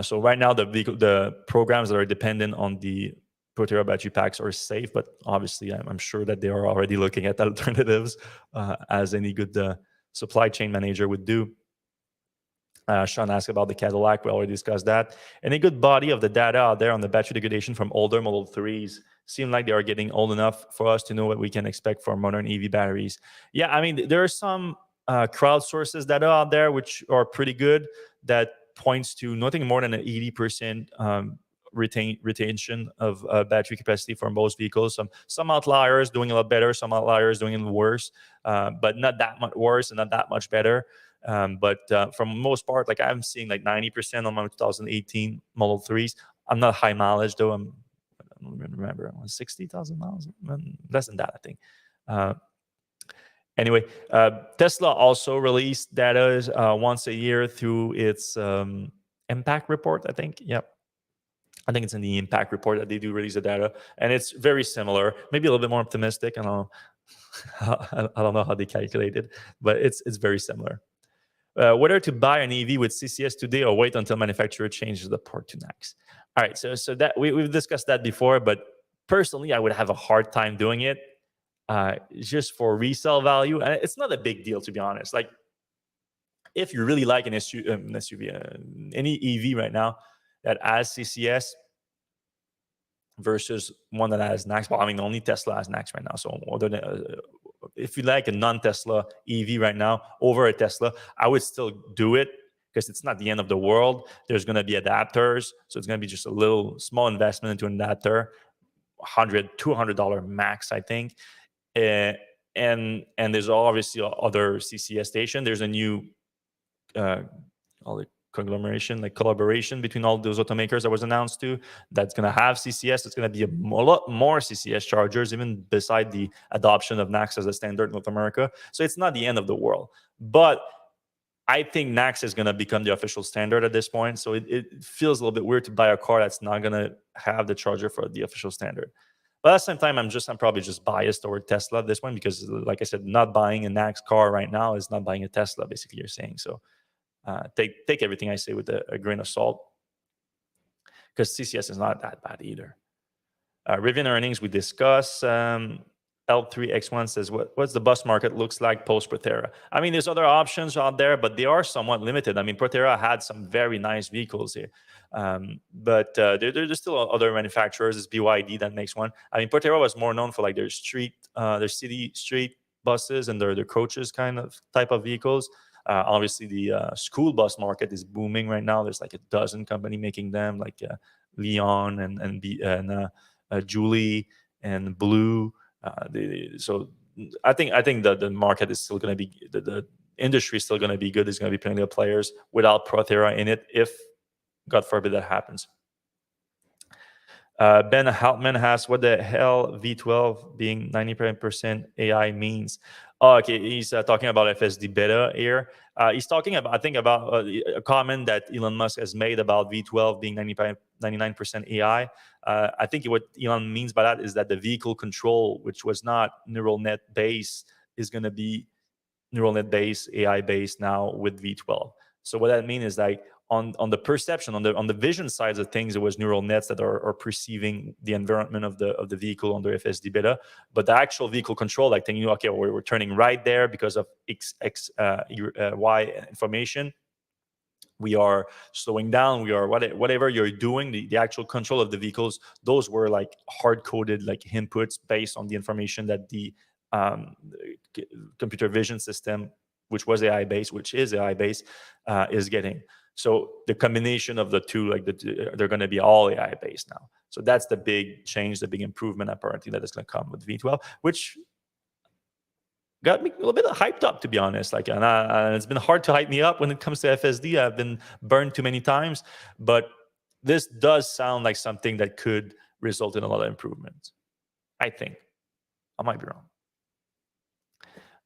So right now, the programs that are dependent on the Proterra battery packs are safe, but obviously I'm sure that they are already looking at alternatives, as any good supply chain manager would do. Sean asked about the Cadillac. We already discussed that. And a good body of the data out there on the battery degradation from older Model 3s. seem like they are getting old enough for us to know what we can expect for modern EV batteries. Yeah, I mean, there are some crowdsources that are out there which are pretty good, that points to nothing more than an 80% retention of battery capacity for most vehicles. Some outliers doing a lot better, some outliers doing a little worse, but not that much worse and not that much better. But for most part, like I'm seeing like 90% on my 2018 Model 3s. I'm not high mileage though. I don't remember, 60,000 miles, less than that, I think. Anyway, Tesla also released data once a year through its impact report, I think. Yep. I think it's in the impact report that they do release the data, and it's very similar, maybe a little bit more optimistic. I don't know. I don't know how they calculate it, but it's very similar. Whether to buy an EV with CCS today or wait until manufacturer changes the port to NACS. All right, so that we've discussed that before, but personally, I would have a hard time doing it just for resale value, and it's not a big deal, to be honest. Like, if you really like an SUV, any EV right now that has CCS versus one that has NACS. Well, I mean, only Tesla has NACS right now. So other than, if you like a non-Tesla EV right now over a Tesla, I would still do it because it's not the end of the world. There's going to be adapters. So it's going to be just a little small investment into an adapter, $100, $200 max, I think. And there's obviously other CCS station. There's a new conglomeration, like collaboration between all those automakers that was announced too, that's going to have CCS. It's going to be a lot more CCS chargers, even beside the adoption of NACS as a standard in North America. So it's not the end of the world. But I think NACS is going to become the official standard at this point. So it feels a little bit weird to buy a car that's not going to have the charger for the official standard. But at the same time, I'm probably just biased toward Tesla at this point because, like I said, not buying a NACS car right now is not buying a Tesla, basically, you're saying. So take everything I say with a grain of salt, because CCS is not that bad either. Rivian earnings we discuss. L3X1 says, what's the bus market looks like post Proterra? I mean, there's other options out there, but they are somewhat limited. I mean, Proterra had some very nice vehicles here, but there's still other manufacturers. It's BYD that makes one. I mean, Proterra was more known for like their city street buses and their coaches type of vehicles. Obviously, the school bus market is booming right now. There's like a dozen companies making them, like Leon and Julie and Blue. So I think that the market is still going to be, the industry is still going to be good. There's going to be plenty of players without Proterra in it, if God forbid that happens. Ben Haltman asks, what the hell V12 being 90% AI means? Oh, okay, he's talking about FSD beta here. He's talking about, I think, about a comment that Elon Musk has made about V12 being 99% AI. I think what Elon means by that is that the vehicle control, which was not neural net based, is going to be neural net based, AI based now with V12. So what that means is like on the perception, on the vision sides of things, it was neural nets that are perceiving the environment of the vehicle under FSD beta. But the actual vehicle control, like telling you, okay, we're turning right there because of Y information. We are slowing down. We are whatever you're doing. The actual control of the vehicles, those were like hard coded like inputs based on the information that the computer vision system, which is AI based, is getting. So the combination of the two, like they're going to be all AI based now. So that's the big change, the big improvement apparently that is going to come with V12, which got me a little bit hyped up, to be honest. Like, and it's been hard to hype me up when it comes to FSD. I've been burned too many times, but this does sound like something that could result in a lot of improvements. I think. I might be wrong.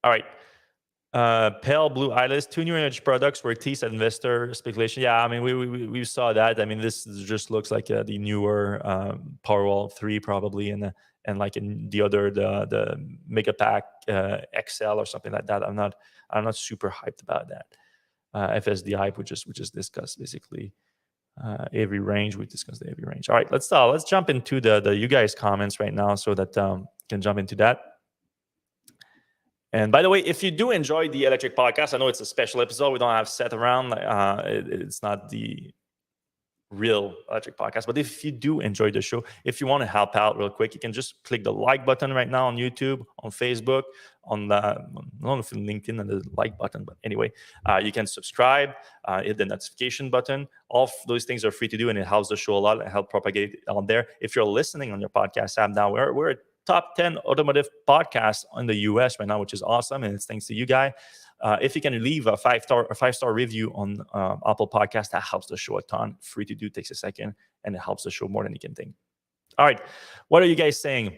All right. Pale Blue Eyeless, 2 new energy products were teased at investor speculation. Yeah, I mean, we saw that. I mean, this just looks like the newer Powerwall 3 probably, and like in the other the Mega Pack XL or something like that. I'm not super hyped about that. FSD hype, which is discussed basically. Every range, we discussed the every range. All right, let's jump into the you guys comments right now so that can jump into that. And by the way, if you do enjoy the Electrek podcast, I know it's a special episode. We don't have Seth around. It's not the real electric podcast. But if you do enjoy the show, if you want to help out real quick, you can just click the like button right now on YouTube, on Facebook, on the, I don't know if in LinkedIn and the like button, but anyway, you can subscribe, hit the notification button. All of those things are free to do, and it helps the show a lot and help propagate it on there. If you're listening on your podcast app now, we're a top 10 automotive podcast in the US right now, which is awesome, and it's thanks to you guys. If you can leave a five-star review on Apple Podcast, that helps the show a ton. Free to do, takes a second, and it helps the show more than you can think. All right, what are you guys saying?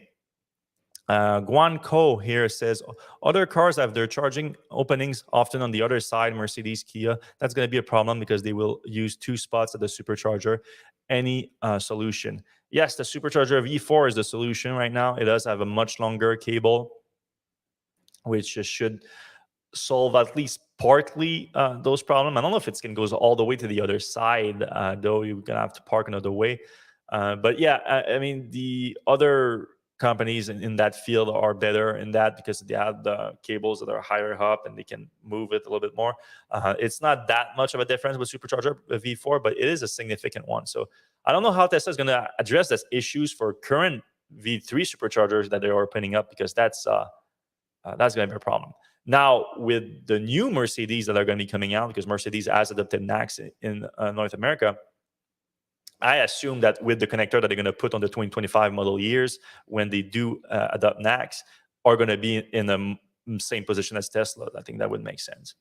Guanco here says other cars have their charging openings often on the other side. Mercedes, Kia. That's going to be a problem because they will use 2 spots at the supercharger. Any solution? Yes, the supercharger V4 is the solution right now. It does have a much longer cable, which should solve at least partly those problems. I don't know if it's going to go all the way to the other side, though you're going to have to park another way. But yeah, I mean, the other companies in that field are better in that because they have the cables that are higher up and they can move it a little bit more. It's not that much of a difference with supercharger V4, but it is a significant one. So I don't know how Tesla is going to address those issues for current V3 superchargers that they are opening up, because that's going to be a problem. Now, with the new Mercedes that are going to be coming out, because Mercedes has adopted NACS in North America, I assume that with the connector that they're going to put on the 2025 model years, when they do adopt NACS, are going to be in the same position as Tesla. I think that would make sense.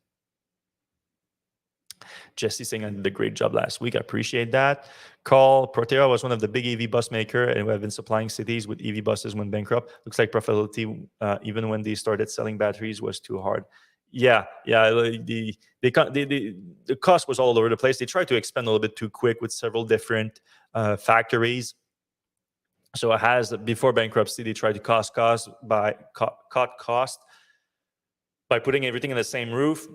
Jesse saying I did a great job last week. I appreciate that. Carl, Protera was one of the big EV bus maker, and we have been supplying cities with EV buses when bankrupt. Looks like profitability, even when they started selling batteries, was too hard. Yeah. The cost was all over the place. They tried to expand a little bit too quick with several different factories. So it has, before bankruptcy, they tried to cut cost by putting everything in the same roof.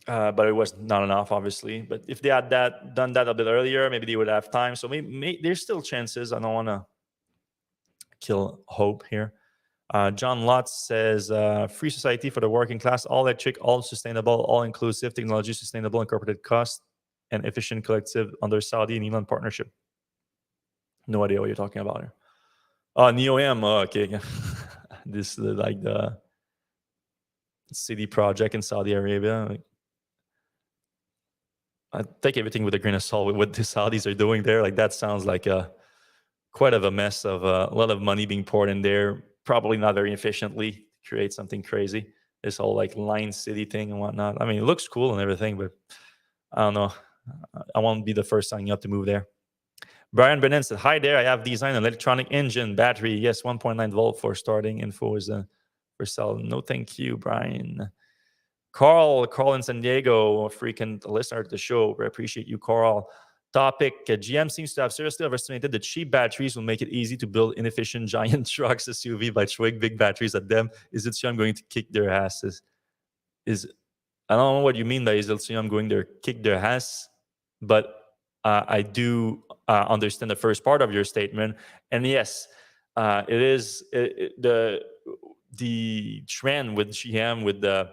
But it was not enough, obviously. But if they had done that a bit earlier, maybe they would have time. So maybe there's still chances. I don't want to kill hope here. John Lutz says, free society for the working class, all electric, all sustainable, all inclusive, technology sustainable, incorporated cost, and efficient collective under Saudi and Elon partnership. No idea what you're talking about here. NEOM, okay. This is like the city project in Saudi Arabia. I take everything with a grain of salt with what the Saudis are doing there. Like, that sounds like quite of a mess of a lot of money being poured in there, probably not very efficiently to create something crazy. This whole like line city thing and whatnot. I mean, it looks cool and everything, but I don't know. I won't be the first signing up to move there. Brian Brennan said, hi there. I have designed an electronic engine battery. Yes, 1.9 volt for starting. Info is for sale. No, thank you, Brian. Carl in San Diego, a frequent listener to the show. We appreciate you, Carl. Topic, GM seems to have seriously overestimated that cheap batteries will make it easy to build inefficient giant trucks, SUV, by throwing big batteries at them. Is it GM going to kick their asses? I don't know what you mean by is it GM going to kick their ass, but I do understand the first part of your statement. And yes, it is the trend with GM, with the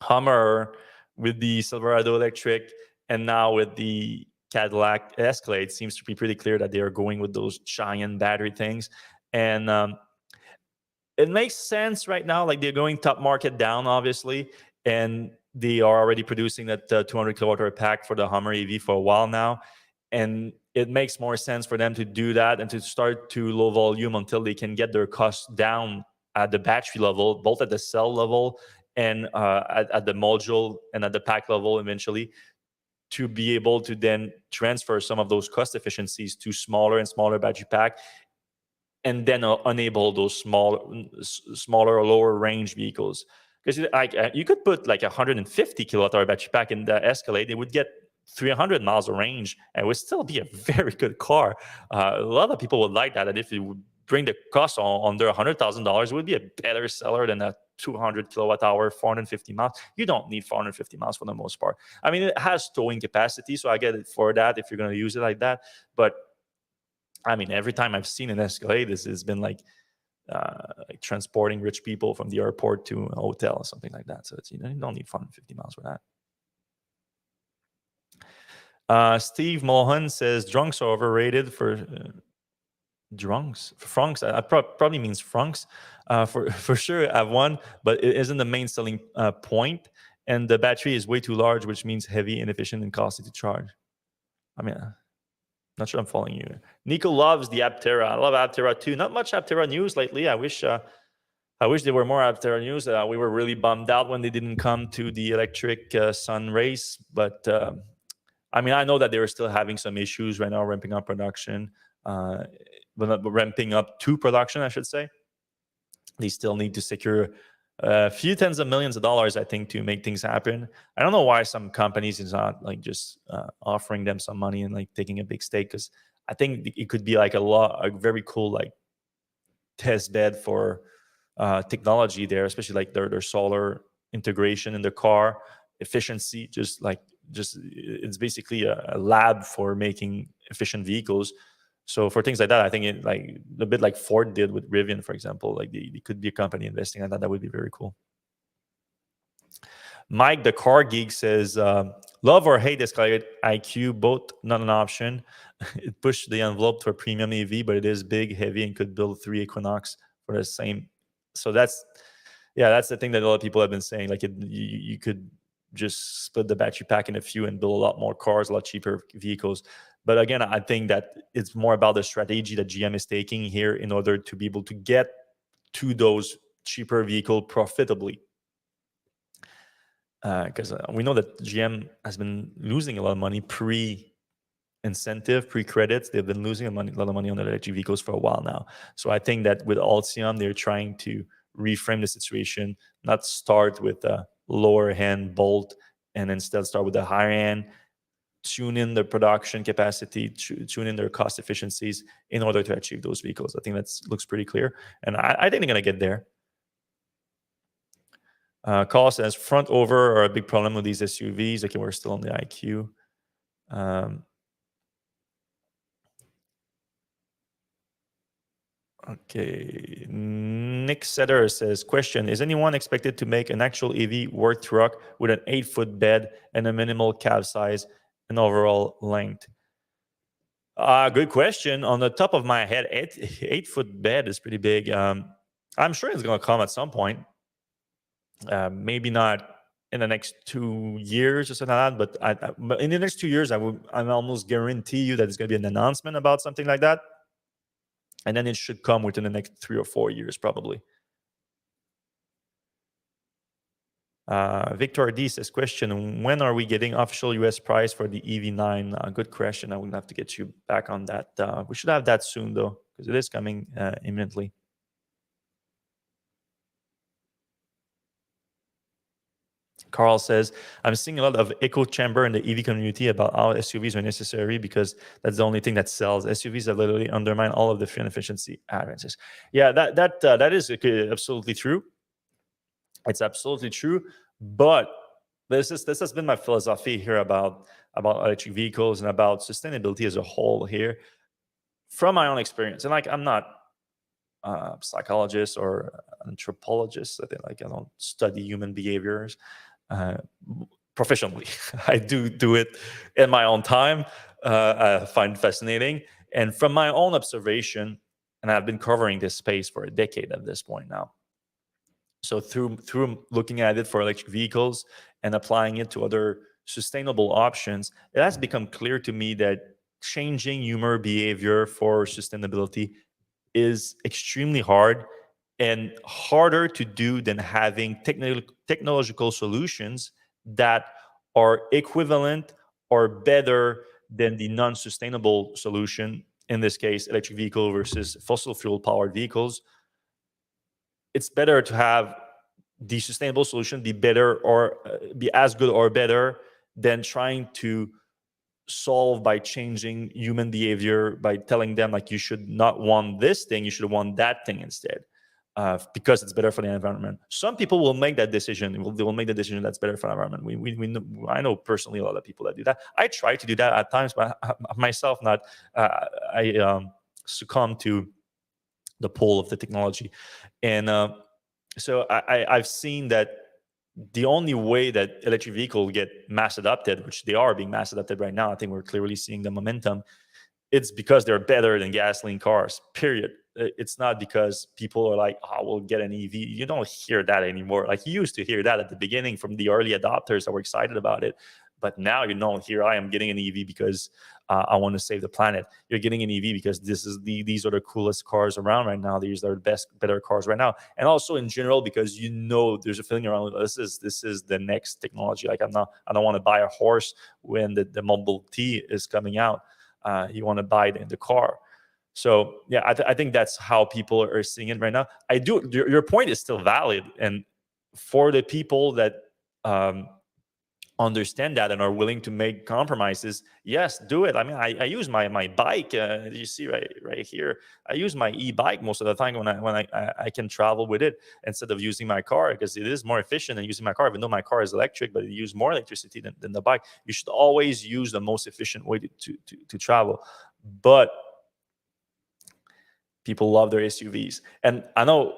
Hummer, with the Silverado Electric, and now with the Cadillac Escalade, seems to be pretty clear that they are going with those giant battery things. And it makes sense right now. Like, they're going top market down, obviously, and they are already producing that 200 kilowatt hour pack for the Hummer EV for a while now. And it makes more sense for them to do that and to start to low volume until they can get their costs down at the battery level, both at the cell level and at the module and at the pack level eventually, to be able to then transfer some of those cost efficiencies to smaller and smaller battery pack, and then enable those smaller or lower range vehicles. Because you could put like 150 kilowatt hour battery pack in the Escalade, it would get 300 miles of range, and it would still be a very good car. A lot of people would like that, and if you would bring the cost under $100,000, it would be a better seller than a 200 kilowatt hour, 450 miles. You don't need 450 miles for the most part. I mean, it has towing capacity, so I get it for that if you're going to use it like that. But I mean, every time I've seen an Escalade, this has been like transporting rich people from the airport to a hotel or something like that. So it's, you don't need 450 miles for that. Steve Mulholland says drunks are overrated for drunks. Francs, probably means francs. For sure, I have one, but it isn't the main selling point. And the battery is way too large, which means heavy, inefficient, and costly to charge. I mean, not sure I'm following you. Nico loves the Aptera. I love Aptera too. Not much Aptera news lately. I wish there were more Aptera news. We were really bummed out when they didn't come to the electric sun race. But I mean, I know that they were still having some issues right now ramping up production, but not ramping up to production, I should say. They still need to secure a few tens of millions of dollars, I think, to make things happen. I don't know why some companies is not like just offering them some money and like taking a big stake, because I think it could be like a very cool like test bed for technology there, especially like their solar integration in the car, efficiency, just it's basically a lab for making efficient vehicles. So for things like that, I think it like a bit like Ford did with Rivian, for example, like they could be a company investing in that. That would be very cool. Mike, the car geek, says, love or hate Escalade IQ, both not an option. It pushed the envelope to a premium EV, but it is big, heavy, and could build 3 Equinox for the same. So that's the thing that a lot of people have been saying. Like you could just split the battery pack in a few and build a lot more cars, a lot cheaper vehicles. But again, I think that it's more about the strategy that GM is taking here in order to be able to get to those cheaper vehicle profitably. Because we know that GM has been losing a lot of money pre-incentive, pre-credits. They've been losing a lot of money on electric vehicles for a while now. So I think that with Ultium, they're trying to reframe the situation, not start with a lower end Bolt and instead start with the higher end, tune in their production capacity, tune in their cost efficiencies in order to achieve those vehicles. I think that looks pretty clear. And I think they're going to get there. Carl says front over are a big problem with these SUVs. Okay, we're still on the IQ. Okay, Nick Setter says, question, is anyone expected to make an actual EV work truck with an 8-foot bed and a minimal cab size and overall length? Good question. On the top of my head, 8-foot bed is pretty big. I'm sure it's going to come at some point. Maybe not in the next 2 years or something like that, but in the next 2 years, I'm almost guarantee you that there's going to be an announcement about something like that. And then it should come within the next 3 or 4 years, probably. Victor D says, question, when are we getting official US price for the EV9? Good question. I will have to get you back on that. We should have that soon, though, because it is coming imminently. Carl says, I'm seeing a lot of echo chamber in the EV community about how SUVs are necessary because that's the only thing that sells. SUVs have literally undermined all of the fuel efficiency advantages. Yeah, that is absolutely true. It's absolutely true. But this has been my philosophy here about electric vehicles and about sustainability as a whole here, from my own experience. And like, I'm not a psychologist or anthropologist. I don't study human behaviors professionally. I do it in my own time. I find it fascinating. And from my own observation, and I've been covering this space for a decade at this point now. So through looking at it for electric vehicles and applying it to other sustainable options, it has become clear to me that changing human behavior for sustainability is extremely hard and harder to do than having technological solutions that are equivalent or better than the non-sustainable solution, in this case, electric vehicle versus fossil fuel powered vehicles. It's better to have the sustainable solution be better or be as good or better than trying to solve by changing human behavior, by telling them like you should not want this thing, you should want that thing instead, because it's better for the environment. Some people will make that decision. They will make the decision that's better for the environment. I know personally a lot of people that do that. I try to do that at times, but myself not. I succumb to the pull of the technology, and so I've seen that the only way that electric vehicles get mass adopted, which they are being mass adopted right now, I think we're clearly seeing the momentum, it's because they're better than gasoline cars, period. It's not because people are like, oh, we'll get an EV. You don't hear that anymore. Like, you used to hear that at the beginning from the early adopters that were excited about it. But now, here I am getting an EV because I want to save the planet. You're getting an EV because these are the coolest cars around right now. These are the better cars right now. And also in general, because there's a feeling around this is the next technology. Like, I don't want to buy a horse when the Model T is coming out. You want to buy it in the car. So yeah, I think that's how people are seeing it right now. Your point is still valid, and for the people that understand that and are willing to make compromises, yes, do it. I mean, I use my bike. You see right here, I use my e-bike most of the time when I can travel with it instead of using my car, because it is more efficient than using my car. Even though my car is electric, but it uses more electricity than the bike. You should always use the most efficient way to travel. But people love their SUVs, and I know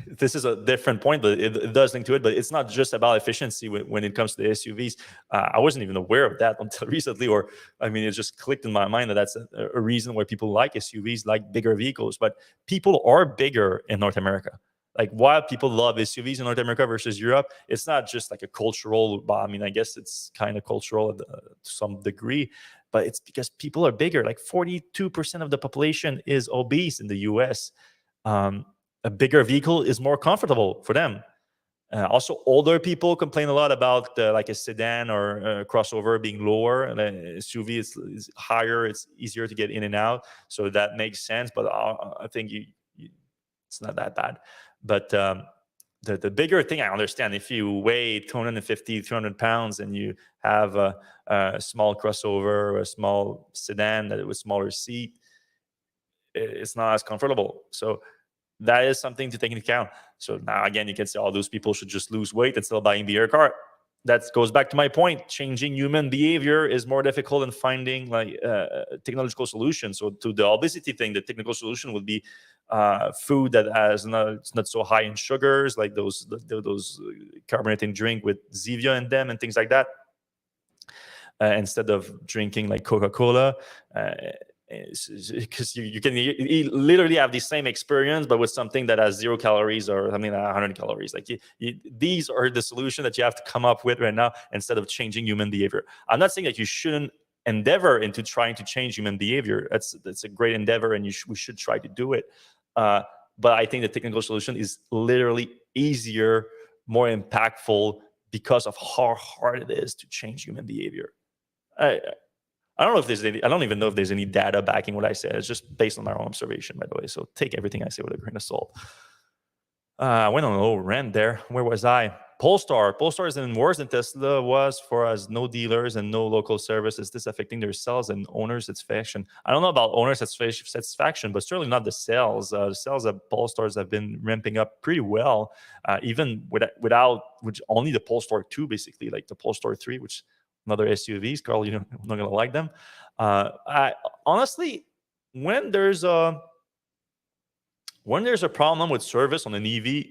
this is a different point, but it does link to it. But it's not just about efficiency when it comes to the SUVs. I wasn't even aware of that until recently, or I mean, it just clicked in my mind that that's a reason why people like SUVs, like bigger vehicles. But people are bigger in North America. Like, while people love SUVs in North America versus Europe, it's not just like a cultural. I mean, I guess it's kind of cultural to some degree, but it's because people are bigger. Like 42% of the population is obese in the U.S. A bigger vehicle is more comfortable for them. Also, older people complain a lot about like a sedan or a crossover being lower, and then SUV is higher. It's easier to get in and out, so that makes sense. But I think it's not that bad. But the bigger thing, I understand, if you weigh 250, 300 pounds and you have a small crossover or a small sedan that with smaller seat, it's not as comfortable. So that is something to take into account. So now, again, you can say all those people should just lose weight and still buying the air car. That goes back to my point. Changing human behavior is more difficult than finding like technological solutions. So to the obesity thing, the technical solution would be food that it's not so high in sugars, like those carbonated drink with Zevia in them and things like that. Instead of drinking like Coca-Cola. Because you can literally have the same experience, but with something that has 0 calories or 100 calories. Like these are the solution that you have to come up with right now instead of changing human behavior. I'm not saying that you shouldn't endeavor into trying to change human behavior. That's a great endeavor, and we should try to do it. But I think the technical solution is literally easier, more impactful because of how hard it is to change human behavior. I don't know if there's any. I don't even know if there's any data backing what I said. It's just based on my own observation, by the way. So take everything I say with a grain of salt. I went on a little rant there. Where was I? Polestar. Polestar is in worse than Tesla was for us. No dealers and no local service. Is this affecting their sales and owner satisfaction? I don't know about owner satisfaction, but certainly not the sales. The sales of Polestars have been ramping up pretty well, even without only the Polestar 2, basically, like the Polestar 3, which another SUVs. Carl, I'm not gonna like them. I honestly, when there's a problem with service on an EV,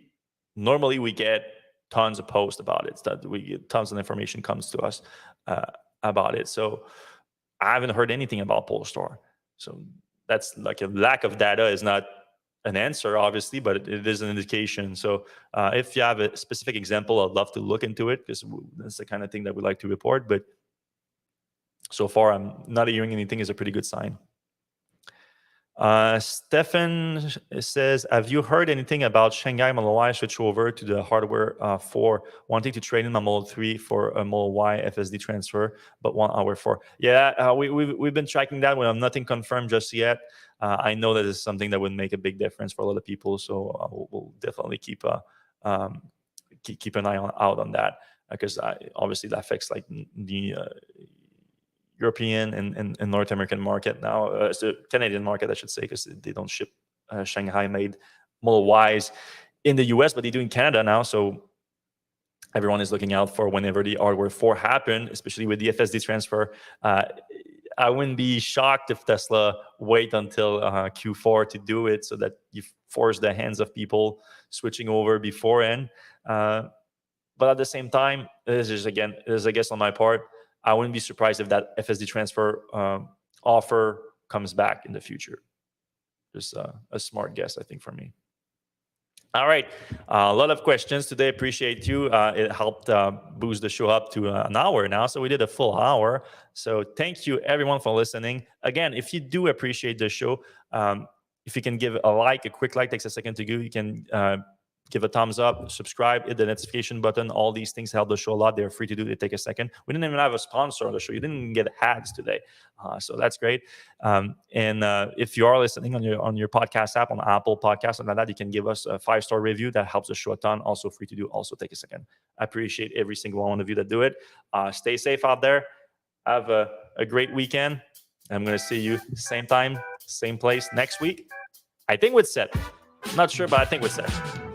normally we get tons of posts about it. That we get tons of information comes to us about it. So I haven't heard anything about Polestar. So that's like a lack of data is not an answer, obviously, but it is an indication. So if you have a specific example, I'd love to look into it, because that's the kind of thing that we like to report. But so far, I'm not hearing anything is a pretty good sign. Stefan says, have you heard anything about Shanghai Model Y switch over to the hardware for wanting to trade in my Model 3 for a Model Y FSD transfer, but 1 hour for? Yeah, we've been tracking that. We have nothing confirmed just yet. I know that is something that would make a big difference for a lot of people, so we'll definitely keep an eye out on that, because obviously that affects like the European and North American market now. It's the Canadian market, I should say, because they don't ship Shanghai-made Model Ys in the US, but they do in Canada now. So everyone is looking out for whenever the hardware 4 happen, especially with the FSD transfer. I wouldn't be shocked if Tesla wait until Q4 to do it, so that you force the hands of people switching over beforehand. But at the same time, this is a guess on my part. I wouldn't be surprised if that FSD transfer offer comes back in the future. Just a smart guess, I think, for me. All right, a lot of questions today. Appreciate you. It helped boost the show up to an hour now, so we did a full hour. So thank you, everyone, for listening. Again, if you do appreciate the show, if you can give a quick like, takes a second to do. You can give a thumbs up, subscribe, hit the notification button. All these things help the show a lot. They're free to do. They take a second. We didn't even have a sponsor on the show. You didn't even get ads today, so that's great. And if you are listening on your podcast app, on Apple Podcasts, and like that, you can give us a 5-star review. That helps the show a ton. Also free to do. Also take a second. I appreciate every single one of you that do it. Stay safe out there. Have a great weekend. I'm going to see you same time, same place next week. I think with Seth. I'm not sure, but I think with Seth.